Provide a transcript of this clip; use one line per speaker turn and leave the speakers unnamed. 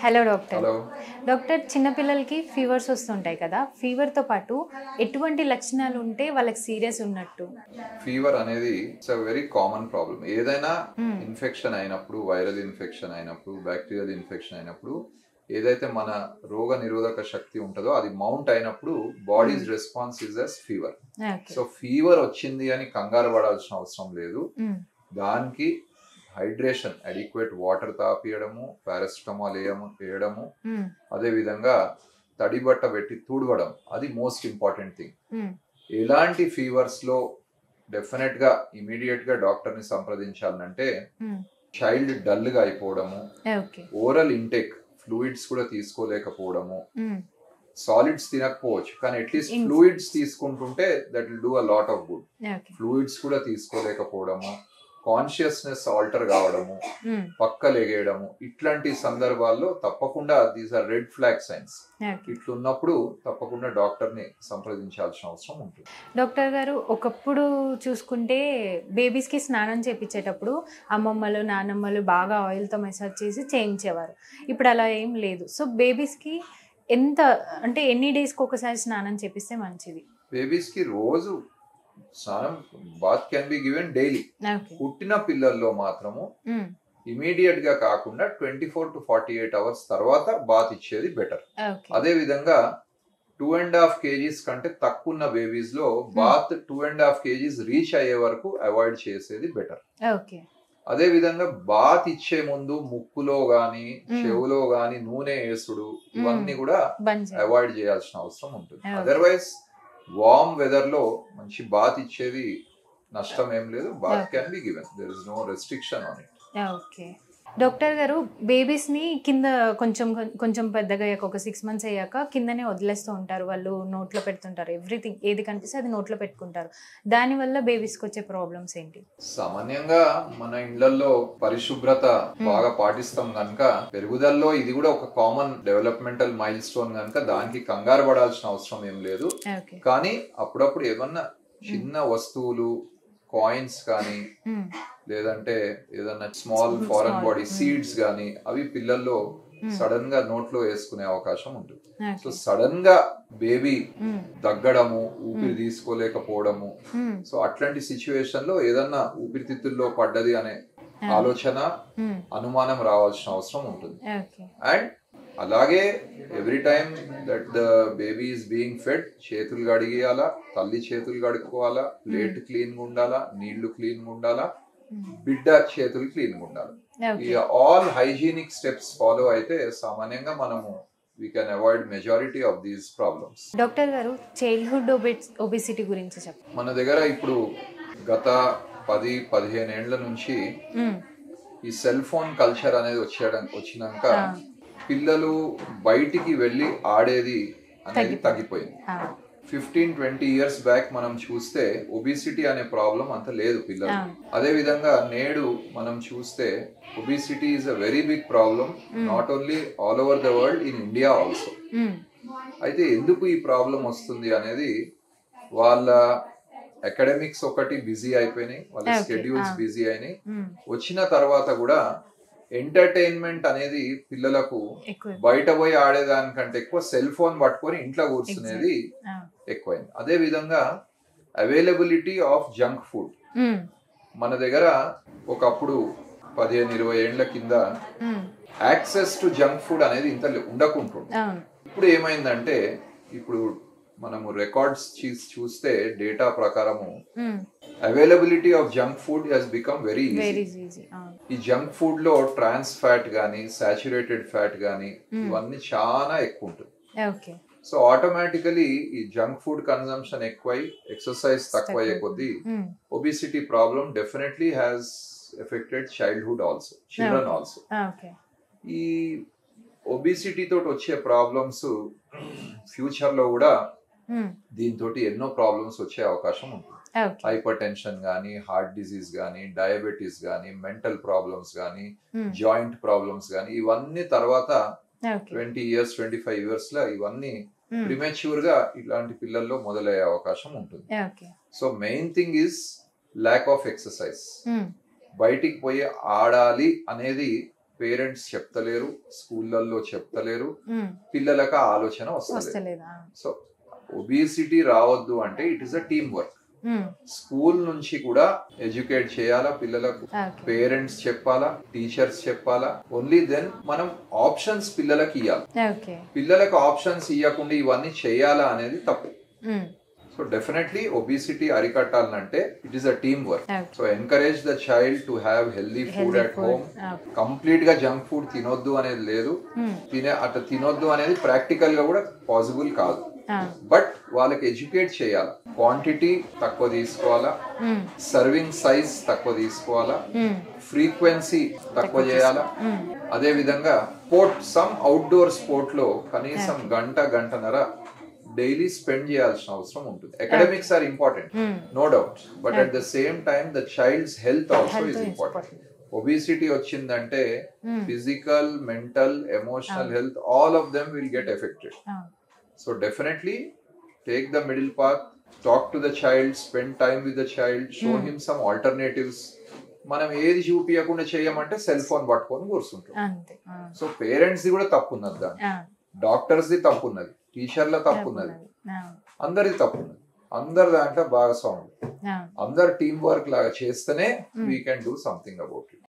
Hello doctor.
Hello.
Doctor, చిన్నపిల్లలకి fevers వస్తుంటాయి కదా, ఫీవర్తో పాటు ఎటువంటి లక్షణాలు ఉంటే వాళ్ళకి సీరియస్ ఉన్నట్టు?
ఫీవర్ అనేది it's a very common problem. ఏదైనా ఇన్ఫెక్షన్ అయినప్పుడు, వైరల్ ఇన్ఫెక్షన్ అయినప్పుడు, బ్యాక్టీరియల్ ఇన్ఫెక్షన్ అయినప్పుడు, ఏదైతే మన రోగ నిరోధక శక్తి ఉంటుందో అది మౌంట్ అయినప్పుడు body's response is as fever. So fever వచ్చింది అని కంగారు పడాల్సిన అవసరం లేదు. దానికి హైడ్రేషన్, అడిక్వేట్ వాటర్ తాపియడము, పారాసిటమాల్ వేయడము, అదే విధంగా తడి బట్ట పెట్టి తుడవడం, అది మోస్ట్ ఇంపార్టెంట్ థింగ్. ఎలాంటి ఫీవర్స్ లో డెఫినెట్ గా ఇమీడియట్ గా డాక్టర్ ని సంప్రదించాలంటే చైల్డ్ డల్ గా అయిపోవడము, ఓరల్ ఇంటేక్ ఫ్లూయిడ్స్ కూడా తీసుకోలేకపోవడము, సాలిడ్స్ తినకపోవచ్చు కానీ అట్లీస్ట్ ఫ్లూయిడ్స్ తీసుకుంటుంటే that will do a lot of good. Fluids కూడా తీసుకోలేకపోవడము, కాన్షియస్నెస్ ఆల్టర్ కావడము, పక్కలేగేయడము, ఇట్లాంటి సందర్భాల్లో తప్పకుండా these are red flag signs. ఇట్లున్నప్పుడు తప్పకుండా డాక్టర్ ని సంప్రదించాల్సిన అవసరం ఉంటుంది.
డాక్టర్ గారు, ఒకప్పుడు చూసుకుంటే బేబీస్ కి స్నానం చేయించేటప్పుడు అమ్మమ్మలు నానమ్మలు బాగా ఆయిల్తో మసాజ్ చేసి చేయించేవారు. ఇప్పుడు అలా ఏం లేదు. సో బేబీస్ కి ఎంత అంటే ఎన్ని డేస్కి ఒకసారి స్నానం చేపిస్తే మంచిది?
బేబీస్ కి రోజు స్నానం, bath can be given daily. పుట్టిన పిల్లల్లో మాత్రము ఇమీడియట్ గా కాకుండా 24 to 48 hours తర్వాత బాత్ ఇచ్చేది బెటర్. అదే విధంగా 2.5 kgs కంటే తక్కువ ఉన్న బేబీస్ లో బాత్ 2.5 kgs రీచ్ అయ్యే వరకు అవాయిడ్ చేసేది బెటర్. అదే విధంగా బాత్ ఇచ్చే ముందు ముక్కులో గాని చెవులో గాని నూనె వేసుడు, ఇవన్నీ కూడా అవాయిడ్ చేయాల్సిన అవసరం ఉంటుంది. అదర్వైజ్ వార్మ్ వెదర్ లో మంచి బాత్ ఇచ్చేది నష్టం ఏం లేదు. Bath can be given, there is no restriction on it.
Okay doctor గారు, బేబీస్ ని కింద కొంచెం కొంచెం పెద్దగా అయ్యాక, ఒక 6 months అయ్యాక కిందనే వదిలేస్తూ ఉంటారు. వాళ్ళు నోట్లో పెడుతుంటారు, ఎవ్రీథింగ్ ఏది కనిపిస్తే అది నోట్లో పెట్టుకుంటారు. దానివల్ల బేబీస్కి వచ్చే ప్రాబ్లమ్స్ ఏంటి?
సామాన్యంగా మన ఇళ్లలో పరిశుభ్రత బాగా పాటిస్తాం కనుక పెరుగుదలలో ఇది కూడా ఒక కామన్ డెవలప్మెంటల్ మైల్ స్టోన్ కనుక దానికి కంగారు పడాల్సిన అవసరం ఏం లేదు. కానీ అప్పుడప్పుడు ఏమన్నా చిన్న వస్తువులు, కాయిన్స్ కానీ లేదంటే ఏదన్నా స్మాల్ ఫారెన్ బాడీ సీడ్స్ గానీ అవి పిల్లల్లో సడన్ గా నోట్లో వేసుకునే అవకాశం ఉంటుంది. సో సడన్ గా బేబీ దగ్గడము, ఊపిరి తీసుకోలేకపోవడము, సో అట్లాంటి సిచ్యువేషన్ లో ఏదన్నా ఊపిరితిత్తుల్లో పడ్డది అనే ఆలోచన, అనుమానం రావాల్సిన అవసరం ఉంటుంది. అండ్ అలాగే every time that the baby is being fed చేతులు కడిగియాలా, తల్లి చేతులు కడుక్కోవాలా, ప్లేట్ క్లీన్ గా ఉండాలా, నీళ్లు క్లీన్ గా ఉండాలా, బిడ్డ చేతులు క్లీన్ గా ఉండాలి. ఈ ఆల్ హైజీనిక్ స్టెప్స్ ఫాలో అయితే సామాన్యంగా మనము we can avoid majority of these problems.
Doctor గారు, చైల్డ్హుడ్ ఒబెసిటీ గురించి చెప్పండి.
మన దగ్గర ఇప్పుడు గత 10-15 ఏళ్ల నుంచి ఈ సెల్ ఫోన్ కల్చర్ అనేది వచ్చినాక పిల్లలు బయటికి వెళ్ళి ఆడేది అనేది తగ్గిపోయింది. 15-20 years బ్యాక్ మనం చూస్తే ఒబిసిటీ అనే ప్రాబ్లం అంత లేదు పిల్లలు. అదే విధంగా నేడు మనం చూస్తే obesity is a very big problem, not only all over the world, in India also. అయితే ఎందుకు ఈ ప్రాబ్లం వస్తుంది అనేది వాళ్ళ అకాడమిక్స్ ఒకటి బిజీ అయిపోయినాయి, వాళ్ళ స్కెడ్యూల్స్ బిజీ అయినాయి. వచ్చిన తర్వాత కూడా ఎంటర్టైన్మెంట్ అనేది పిల్లలకు బయట పోయి ఆడేదానికంటే ఎక్కువ సెల్ ఫోన్ పట్టుకొని ఇంట్లో కూర్చునేది ఎక్కువైంది. అదే విధంగా అవైలబిలిటీ ఆఫ్ జంక్ ఫుడ్ మన దగ్గర ఒకప్పుడు 15-20 ఏళ్ల కింద యాక్సెస్ టు జంక్ ఫుడ్ అనేది ఇంత ఉండకుంటుంది. ఇప్పుడు ఏమైందంటే, ఇప్పుడు మనము రికార్డ్స్ చూస్తే డేటా ప్రకారము availability of junk food has become very easy. ఈ జంక్ ఫుడ్ లో ట్రాన్స్ ఫ్యాట్ గానీ, సాచురేటెడ్ ఫ్యాట్ గానీ ఇవన్నీ చాలా ఎక్కువ ఉంటుంది. సో ఆటోమేటికలీ ఈ జంక్ ఫుడ్ కన్సంప్షన్ ఎక్కువై ఎక్సర్సైజ్ తక్కువ అయ్యే కొద్దీ obesity problem definitely has affected childhood also, children also. ఈ ఒబిసిటీ తోటి వచ్చే ప్రాబ్లమ్స్ ఫ్యూచర్ లో కూడా దీంతో ఎన్నో ప్రాబ్లమ్స్ వచ్చే అవకాశం ఉంటుంది. హైపర్ టెన్షన్ గానీ, హార్ట్ డిజీజ్ గానీ, డయాబెటీస్ గానీ, మెంటల్ ప్రాబ్లమ్స్ గానీ, జాయింట్ ప్రాబ్లమ్స్ గానీ, ఇవన్నీ తర్వాత 20 years 25 years లో ఇవన్నీ ప్రిమెచ్యూర్ గా ఇలాంటి పిల్లల్లో మొదలయ్యే అవకాశం ఉంటుంది. So main thing is lack of exercise. బయటికి పోయి ఆడాలి అనేది పేరెంట్స్ చెప్తలేరు, స్కూళ్ళల్లో చెప్తలేరు, పిల్లలకు ఆ ఆలోచన వస్తలేదు.
వస్తలేదా?
సో ఒబిసిటీ రావద్దు అంటే it is a team work. School నుంచి కూడా ఎడ్యుకేట్ చేయాలా పిల్లలకు, పేరెంట్స్ చెప్పాలా, టీచర్స్ చెప్పాలా. ఓన్లీ దెన్ మనం ఆప్షన్స్ పిల్లలకు ఇవ్వాలి. పిల్లలకు ఆప్షన్స్ ఇవ్వకుండా ఇవన్నీ చేయాలా అనేది తప్పు. సో డెఫినెట్లీ ఒబిసిటీ అరికట్టాలంటే it is a team work. So encourage the child to have healthy food at home. Complete గా జంక్ ఫుడ్ తినొద్దు అనేది లేదు, అట్లా తినొద్దు అనేది ప్రాక్టికల్ గా కూడా పాసిబుల్ కాదు. బట్ వాళ్ళకి ఎడ్యుకేట్ చేయాలి. క్వాంటిటీ తక్కువ తీసుకోవాలా, సర్వింగ్ సైజ్ తక్కువ తీసుకోవాలా, ఫ్రీక్వెన్సీ తక్కువ చేయాలా. అదే విధంగా సమ్ అవుట్డోర్ స్పోర్ట్ లో కనీసం గంటన్నర డైలీ స్పెండ్ చేయాల్సిన అవసరం ఉంటుంది. Academics are important, no doubt, but at the same time the child's health also is important. Obesity వచ్చిందంటే physical, mental, emotional health all of them will get affected. So definitely take the middle path, talk to the child, spend time with the child, show him some alternatives. మనం ఏది చూపించకుండా చేయమంటే cell phone పట్టుకొని కూర్చుంటాం. So parents the కూడా తప్పు ఉన్నది, దాన్ని డాక్టర్స్ ది తప్పు ఉన్నది, టీచర్ల తప్పు ఉన్నది, అందరిది తప్పు ఉన్నది. అందరి దాంట్లో భాగస్వాములు, అందరు టీమ్ వర్క్ లాగా చేస్తేనే we can do something about it.